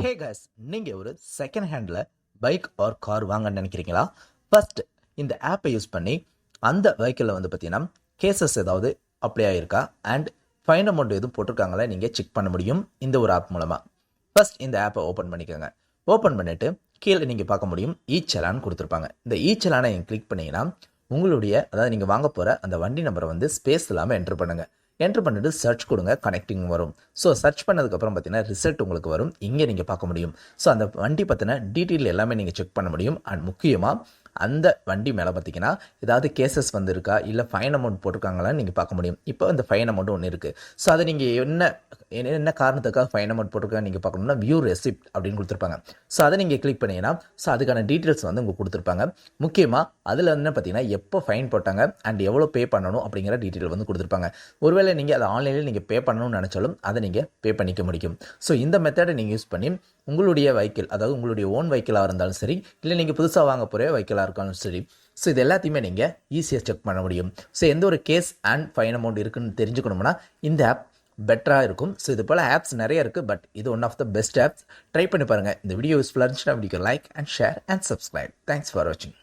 ஹே guys, நீங்கள் ஒரு second ஹேண்டில் பைக் ஆர் கார் வாங்கன்னு நினைக்கிறீங்களா? ஃபர்ஸ்ட் இந்த ஆப்பை யூஸ் பண்ணி அந்த வெஹிக்கிளில் வந்து பார்த்தீங்கன்னா கேசஸ் ஏதாவது அப்ளை ஆகிருக்கா அண்ட் ஃபைன் அமௌண்ட் எதுவும் போட்டிருக்காங்களா நீங்கள் செக் பண்ண முடியும் இந்த ஒரு ஆப் மூலமாக. ஃபர்ஸ்ட் இந்த ஆப்பை ஓப்பன் பண்ணிக்கோங்க. ஓப்பன் பண்ணிவிட்டு கீழே நீங்கள் பார்க்க முடியும் e-challan கொடுத்துருப்பாங்க. இந்த e-challan நீங்கள் கிளிக் பண்ணிங்கன்னா உங்களுடைய அதாவது நீங்கள் வாங்க போகிற அந்த வண்டி நம்பரை வந்து ஸ்பேஸ் இல்லாமல் என்ட்ரு பண்ணுங்கள். என்ட்ரு பண்ணிட்டு சர்ச் கொடுங்க, கனெக்டிங் வரும். ஸோ சர்ச் பண்ணதுக்கப்புறம் பார்த்தீங்கன்னா ரிசல்ட் உங்களுக்கு வரும். இங்கே நீங்கள் பார்க்க முடியும். ஸோ அந்த வண்டி பற்றின டீட்டெயில் எல்லாமே நீங்கள் செக் பண்ண முடியும். அண்ட் முக்கியமாக அந்த வண்டி மேலே பார்த்தீங்கன்னா ஏதாவது கேசஸ் வந்துருக்கா இல்லை ஃபைன் அமௌண்ட் போட்டிருக்காங்களான்னு நீங்கள் பார்க்க முடியும். இப்போ இந்த ஃபைன் அமௌண்ட் ஒன்று இருக்குது. ஸோ அதை நீங்கள் என்ன காரணத்துக்காக ஃபைன் அமௌண்ட் போட்டிருக்காங்க நீங்கள் பார்க்கணும்னா வியூ ரெசிப்ட் அப்படின்னு கொடுத்துருப்பாங்க. ஸோ அதை நீங்கள் கிளிக் பண்ணிங்கன்னா ஸோ அதுக்கான டீட்டெயில்ஸ் வந்து உங்களுக்கு கொடுத்துருப்பாங்க. முக்கியமாக அதில் வந்து பார்த்தீங்கன்னா எப்போ ஃபைன் போட்டாங்க அண்ட் எவ்வளோ பே பண்ணணும் அப்படிங்கிற டீட்டெயில் வந்து கொடுத்துருப்பாங்க. ஒருவேளை நீங்கள் அதை ஆன்லைனில் நீங்கள் பே பண்ணணும்னு நினச்சாலும் அதை நீங்கள் பே பண்ணிக்க முடியும். ஸோ இந்த மெத்தடை நீங்கள் யூஸ் பண்ணி உங்களுடைய வெஹிக்கிள் அதாவது உங்களுடைய ஓன் வெஹிக்கிளாக இருந்தாலும் சரி இல்லை நீங்கள் புதுசாக வாங்க போகிற வெஹிக்கிளாக இருக்காலும் சரி, ஸோ இது எல்லாத்தையுமே நீங்கள் ஈஸியாக செக் பண்ண முடியும். ஸோ எந்த ஒரு கேஸ் அண்ட் ஃபைன் அமௌண்ட் இருக்குன்னு தெரிஞ்சுக்கணும்னா இந்த ஆப் பெட்டராக இருக்கும். ஸோ இது போல் ஆப்ஸ் நிறைய இருக்குது, பட் இது one of the best apps. Try பண்ணி பாருங்கள். இந்த வீடியோ யூஸ்ஃபுல்லாக இருந்துச்சுன்னா வீடியோக்கு like and share and subscribe. Thanks for வாட்சிங்.